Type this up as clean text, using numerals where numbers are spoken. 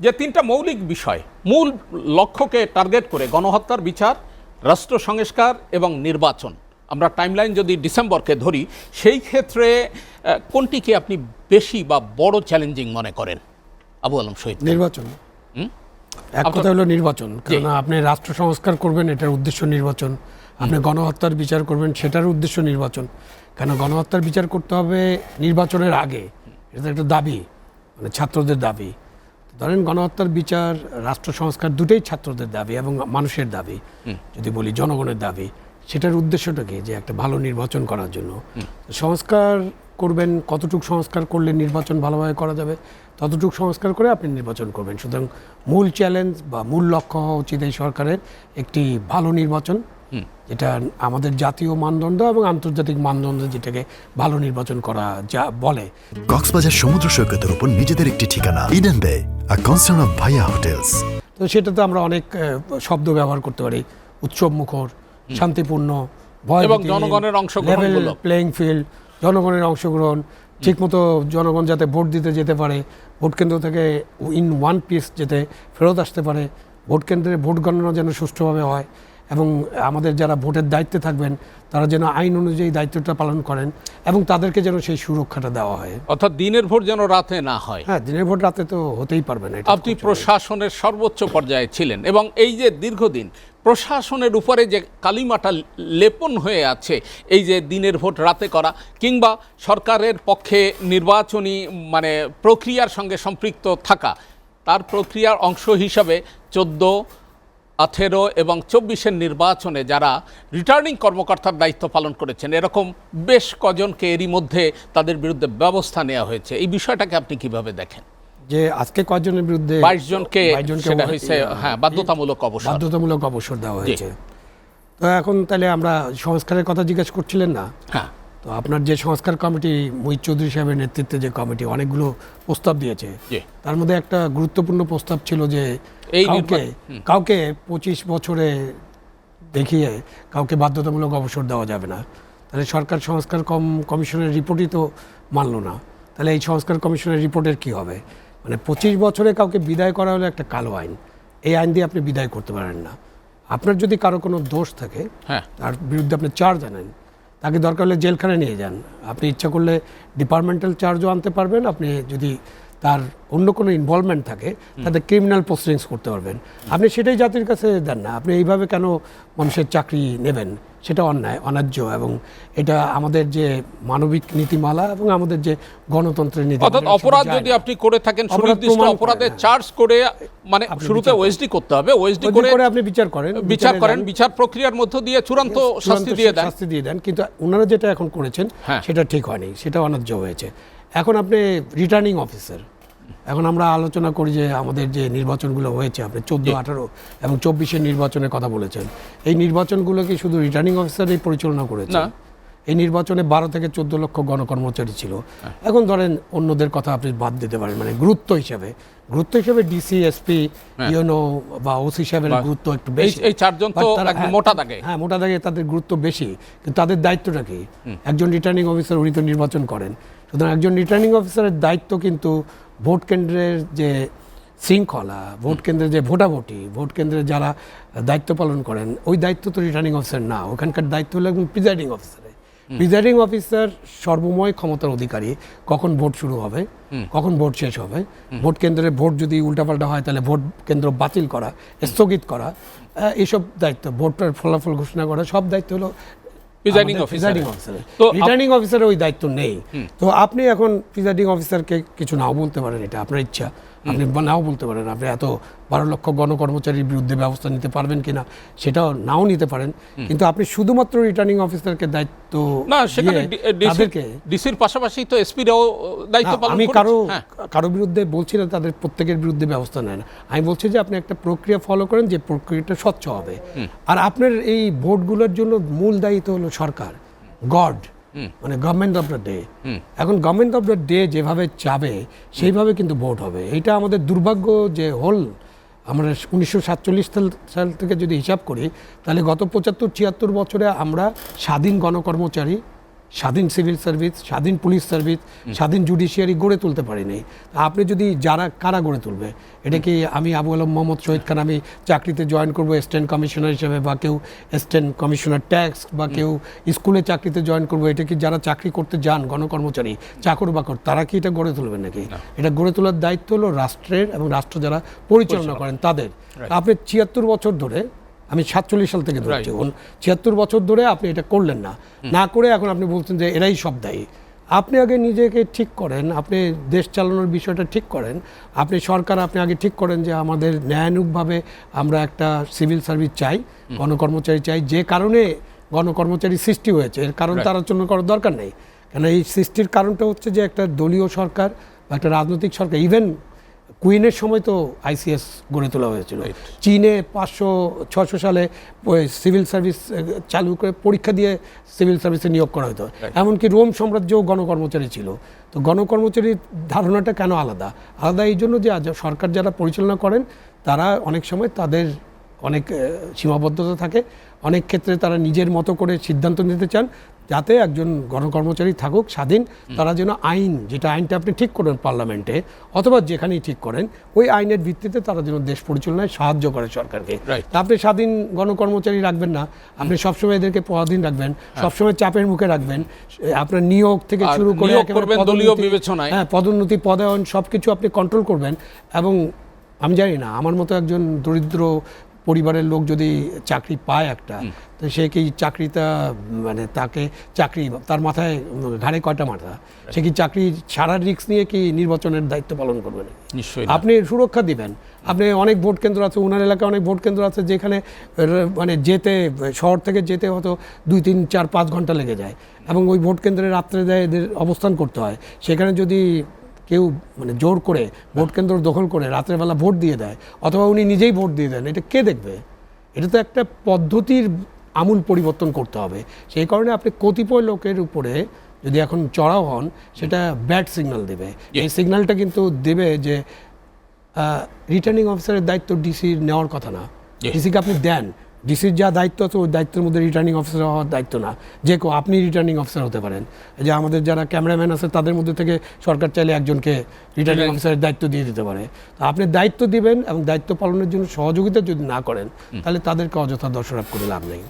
যে তিনটা মৌলিক বিষয় মূল লক্ষ্যকে টার্গেট করে গণহত্যার বিচার, রাষ্ট্র সংস্কার এবং নির্বাচন। আমরা টাইমলাইন যদি ডিসেম্বরকে ধরি, সেই ক্ষেত্রে কোনটিকে আপনি বেশি বা বড় চ্যালেঞ্জিং মনে করেন? আবু আলম শহীদ। নির্বাচন। এক কথা হলো নির্বাচন, কারণ আপনি রাষ্ট্র সংস্কার করবেন, এটার উদ্দেশ্য নির্বাচন। আপনি গণহত্যার বিচার করবেন, সেটার উদ্দেশ্য নির্বাচন। কেন গণহত্যার বিচার করতে হবে নির্বাচনের আগে, এটা একটা দাবি, মানে ছাত্রদের দাবি। ধরেন গণহত্যার বিচার, রাষ্ট্র সংস্কার দুটোই ছাত্রদের দাবি এবং মানুষের দাবি, যদি বলি জনগণের দাবি। সেটার উদ্দেশ্যটা কি? যে একটা ভালো নির্বাচন করার জন্য সংস্কার করবেন। কতটুকু সংস্কার করলে নির্বাচন ভালোভাবে করা যাবে, ততটুকু সংস্কার করে আপনি নির্বাচন করবেন। সুতরাং মূল চ্যালেঞ্জ বা মূল লক্ষ্য হওয়া উচিত এই সরকারের একটি ভালো নির্বাচন, যেটা আমাদের জাতীয় মানদণ্ড এবং আন্তর্জাতিক মানদণ্ড, যেটাকে ভালো নির্বাচন করা যা বলে। কক্সবাজার সমুদ্র সৈকতের উপর নিজেদের একটি ঠিকানা, ইডেন বে, আ কনসার্ন অফ ভাইয়া হোটেলস। তো সেটাতে আমরা অনেক শব্দ ব্যবহার করতে পারি, উৎসব মুখর, শান্তিপূর্ণ, এবং জনগণের অংশগ্রহণ, প্লেইং ফিল্ড, জনগণের অংশগ্রহণ, ঠিকমতো জনগণ যাতে ভোট দিতে যেতে পারে, ভোট কেন্দ্র থেকে ইন ওয়ান পিস যেতে ফেরত আসতে পারে, ভোট কেন্দ্রে ভোট গণনা যেন সুষ্ঠুভাবে হয়, এবং আমাদের যারা ভোটের দায়িত্বে থাকবেন তারা যেন আইন অনুযায়ী দায়িত্বটা পালন করেন এবং তাদেরকে যেন সেই সুরক্ষাটা দেওয়া হয়। অর্থাৎ দিনের ভোট যেন রাতে না হয়। হ্যাঁ, দিনের ভোট রাতে তো হতেই পারবে না। আপনি প্রশাসনের সর্বোচ্চ পর্যায়ে ছিলেন এবং এই যে দীর্ঘদিন প্রশাসনের উপরে যে কালিমাটা লেপন হয়ে আছে, এই যে দিনের ভোট রাতে করা কিংবা সরকারের পক্ষে নির্বাচনী প্রক্রিয়ার সঙ্গে সম্পৃক্ত থাকা, তার প্রক্রিয়ার অংশ হিসাবে 14, 18 এবং 24-এর নির্বাচনে যারা রিটার্নিং কর্মকর্তার দায়িত্ব পালন করেছেন, এরকম বেশ কজনকে এরই মধ্যে তাদের বিরুদ্ধে ব্যবস্থা নেওয়া হয়েছে। এই বিষয়টাকে আপনি কিভাবে দেখেন? যে আজকে কয়জনের বিরুদ্ধে? 22 জনকে সেটা হয়েছে, হ্যাঁ, বাধ্যতামূলক অবসর দেওয়া হয়েছে। তো এখন তাহলে আমরা সংস্কারের কথা জিজ্ঞেস করছিলেন না? হ্যাঁ। তো আপনার যে সংস্কার কমিটি, মুহিত চৌধুরী সাহেবের নেতৃত্বে যে কমিটি অনেকগুলো প্রস্তাব দিয়েছে, তার মধ্যে একটা গুরুত্বপূর্ণ প্রস্তাব ছিল যে কাউকে 25 বছরে দেখিয়ে কাউকে বাধ্যতামূলক অবসর দেওয়া যাবে না। তাহলে সরকার সংস্কার কমিশনের রিপোর্টই তো মানলো না। তাহলে এই সংস্কার কমিশনের রিপোর্টের কি হবে? 25 বছরে কাউকে বিদায় করা হলো একটা কালো আইন। এই আইন দিয়ে আপনি বিদায় করতে পারেন না। আপনার যদি কারো কোনো দোষ থাকে, তার বিরুদ্ধে আপনি চার্জ আনেন, তাকে দরকার হলে জেলখানায় নিয়ে যান। আপনি ইচ্ছা করলে ডিপার্টমেন্টাল চার্জও আনতে পারবেন। আপনি যদি তার অন্য কোনো ইনভলভমেন্ট থাকে, তাদের ক্রিমিনাল প্রসিডিংস করতে পারবেন। আপনি সেটাই জাতির কাছে দেন না। আপনি এইভাবে কেন মানুষের চাকরি নেবেন? সেটা অন্যায়, অন্যায্য, এবং এটা আমাদের যে মানবিক নীতিমালা এবং আমাদের যে গণতন্ত্রের নীতি। অর্থাৎ অপরাধ যদি আপনি করে থাকেন, সুনির্দিষ্ট অপরাধে চার্জ করে, শুরুতে ওএসডি করতে হবে, ওএসডি করে আপনি বিচার করেন, বিচার প্রক্রিয়ার মধ্য দিয়ে চূড়ান্ত শাস্তি দিয়ে দেন। কিন্তু ওনারা যেটা এখন করেছেন সেটা ঠিক হয়নি, সেটা অন্যায্য হয়েছে। এখন আপনি রিটার্নিং অফিসার, এখন আমরা আলোচনা করি যে আমাদের যে নির্বাচনগুলো হয়েছে, আপনি 14, 18 এবং 24-এর নির্বাচনের কথা বলেছেন। এই নির্বাচনগুলো কি শুধু রিটার্নিং অফিসারই পরিচালনা করেছে? এই নির্বাচনে 12 থেকে 14 লক্ষ গণকর্মচারী ছিল। এখন ধরেন অন্যদের কথা আপনি বাদ দিতে পারেন, গুরুত্ব হিসেবে ডিসি, এসপি, ইউনো বা ওসি সাহেবের গুরুত্ব একটু বেশি। এই চারজন তো মোটা দাগে, হ্যাঁ, মোটা দাগে তাদের গুরুত্ব বেশি, কিন্তু তাদের দায়িত্বটা কি? একজন রিটার্নিং অফিসার, উনি তো নির্বাচন করেন। সুতরাং একজন রিটার্নিং অফিসারের দায়িত্ব কিন্তু ভোট কেন্দ্রের যে শৃঙ্খলা, ভোট কেন্দ্রের যে ভোটাভুটি, ভোট কেন্দ্রে যারা দায়িত্ব পালন করেন, ওই দায়িত্ব তো রিটার্নিং অফিসার না। ওখানকার দায়িত্ব হলো একজন প্রিজাইডিং অফিসার। প্রিজাইডিং অফিসার সর্বময় ক্ষমতার অধিকারী। কখন ভোট শুরু হবে, কখন ভোট শেষ হবে, ভোট কেন্দ্রে ভোট যদি উল্টাপাল্টা হয় তাহলে ভোট কেন্দ্র বাতিল করা, স্থগিত করা, এইসব দায়িত্ব, ভোটের ফলাফল ঘোষণা করা, সব দায়িত্ব হলো প্রিজাইডিং অফিসারের। রিটার্নিং অফিসারের ওই দায়িত্ব নেই। তো আপনি এখন প্রিজাইডিং অফিসারকে কিছু নাও বলতে পারেন, এটা আপনার ইচ্ছা, আপনি নাও বলতে পারেন। আপনি এত 12 লক্ষ গণকর্মচারীর বিরুদ্ধে ব্যবস্থা নিতে পারবেন কিনা সেটাও নাও নিতে পারেন, কিন্তু আপনি শুধুমাত্র রিটার্নিং অফিসারকে দায়িত্ব না, সেখানে ডিসির পাশাপাশি তো এসপিরাও দায়িত্ব পালন করেন। আমি কারো বিরুদ্ধে বলছি না তাদের প্রত্যেকের বিরুদ্ধে ব্যবস্থা নেন। আমি বলছি যে আপনি একটা প্রক্রিয়া ফলো করেন, যে প্রক্রিয়াটা স্বচ্ছ হবে। আর আপনার এই ভোটগুলোর জন্য মূল দায়িত্ব হলো সরকার, god, government of the day. এখন গভর্নমেন্ট অফ দ্য ডে যেভাবে চাবে সেইভাবে কিন্তু ভোট হবে। এটা আমাদের দুর্ভাগ্য যে আমরা 1947 সাল থেকে যদি হিসাব করি, তাহলে গত 75-76 বছরে আমরা স্বাধীন গণকর্মচারী, স্বাধীন সিভিল সার্ভিস, স্বাধীন পুলিশ সার্ভিস, স্বাধীন জুডিশিয়ারি গড়ে তুলতে পারিনি। আপনি যদি কারা গড়ে তুলবে? এটা কি আমি আবু আলম মোহাম্মদ শহীদ খান আমি চাকরিতে জয়েন করবো অ্যাসিস্ট্যান্ট কমিশনার হিসেবে, বা কেউ অ্যাসিস্ট্যান্ট কমিশনার ট্যাক্স, বা কেউ স্কুলে চাকরিতে জয়েন করবো? এটা কি যারা চাকরি করতে যান গণকর্মচারী, চাকর বাকর, তারা কি এটা গড়ে তুলবেন নাকি? এটা গড়ে তোলার দায়িত্ব হলো রাষ্ট্রের, এবং রাষ্ট্র যারা পরিচালনা করেন তাদের। আপনি ৭৬ বছর ধরে, আমি ৪৭ সাল থেকে ধরছি, ৭৬ বছর ধরে আপনি এটা করলেন না করে এখন আপনি বলছেন যে এরাই সব দায়ী। আপনি আগে নিজেকে ঠিক করেন, আপনি দেশ চালানোর বিষয়টা ঠিক করেন, আপনি সরকার আপনি আগে ঠিক করেন যে আমাদের ন্যায়ানুগভাবে আমরা একটা সিভিল সার্ভিস চাই, গণকর্মচারী চাই। যে কারণে গণকর্মচারী সৃষ্টি হয়েছে এর কারণ তার আলোচনা করার দরকার নেই, কেন এই সৃষ্টির কারণটা হচ্ছে যে একটা দলীয় সরকার বা একটা রাজনৈতিক সরকার। ইভেন কুইনের সময় তো আইসিএস গড়ে তোলা হয়েছিল। চীনে 500-600 সালে সিভিল সার্ভিস চালু করে পরীক্ষা দিয়ে সিভিল সার্ভিসে নিয়োগ করা হতো। এমনকি রোম সাম্রাজ্যেও গণকর্মচারী ছিল। তো গণকর্মচারীর ধারণাটা কেন আলাদা এই জন্য যে সরকার যারা পরিচালনা করেন তারা অনেক সময় তাদের অনেক সীমাবদ্ধতা থাকে, অনেক ক্ষেত্রে তারা নিজের মতো করে সিদ্ধান্ত নিতে চান, যাতে একজন গণকর্মচারী থাকুক স্বাধীন। তারা যেন যেটা আইনটা আপনি ঠিক করেন পার্লামেন্টে অথবা যেখানেই ঠিক করেন, ওই আইনের ভিত্তিতে তারা যেন দেশ পরিচালনায় সাহায্য করে সরকারকে। তা আপনি স্বাধীন গণকর্মচারী রাখবেন না, আপনি সবসময় এদেরকে পরাধীন রাখবেন, সবসময় চাপের মুখে রাখবেন। আপনার নিয়োগ থেকে শুরু করে পদোন্নতি, পদায়ন সবকিছু আপনি কন্ট্রোল করবেন। এবং আমি জানি না, আমার মতো একজন দরিদ্র পরিবারের লোক যদি চাকরি পায় একটা, তো সে কি চাকরিটা মানে তার মাথায় ঘাড়ে কয়টা মাথা? সে কি চাকরি ছাড়ার রিস্ক নিয়ে কি নির্বাচনের দায়িত্ব পালন করবে? নিশ্চয়ই। আপনি সুরক্ষা দিবেন। আপনি অনেক ভোট কেন্দ্র আছে, ওনার এলাকায় অনেক ভোট কেন্দ্র আছে যেখানে মানে শহর থেকে যেতে হয়তো 2, 3, 4, 5 ঘন্টা লেগে যায়, এবং ওই ভোট কেন্দ্রে রাত্রে দেয় এদের অবস্থান করতে হয়। সেখানে যদি কেউ মানে জোর করে ভোট কেন্দ্র দখল করে রাতের বেলা ভোট দিয়ে দেয়, অথবা উনি নিজেই ভোট দিয়ে দেন, এটা কে দেখবে? এটা তো একটা পদ্ধতির আমূল পরিবর্তন করতে হবে। সেই কারণে আপনি কতিপয় লোকের উপরে যদি এখন চড়াও হন, সেটা ব্যাড সিগন্যাল দেবে। এই সিগন্যালটা কিন্তু দেবে যে রিটার্নিং অফিসারের দায়িত্ব ডিসির নেওয়ার কথা না। ডিসিকে আপনি দেন, ডিসির যা দায়িত্ব আছে ওই দায়িত্বের মধ্যে রিটার্নিং অফিসার হওয়ার দায়িত্ব না। আপনি রিটার্নিং অফিসার হতে পারেন। যে আমাদের যারা ক্যামেরাম্যান আছে তাদের মধ্যে থেকে সরকার চাইলে একজনকে রিটার্নিং অফিসারের দায়িত্ব দিয়ে দিতে পারে। তো আপনি দায়িত্ব দিবেন, এবং দায়িত্ব পালনের জন্য সহযোগিতা যদি না করেন, তাহলে তাদেরকে অযথা দোষারোপ করে লাভ নেই।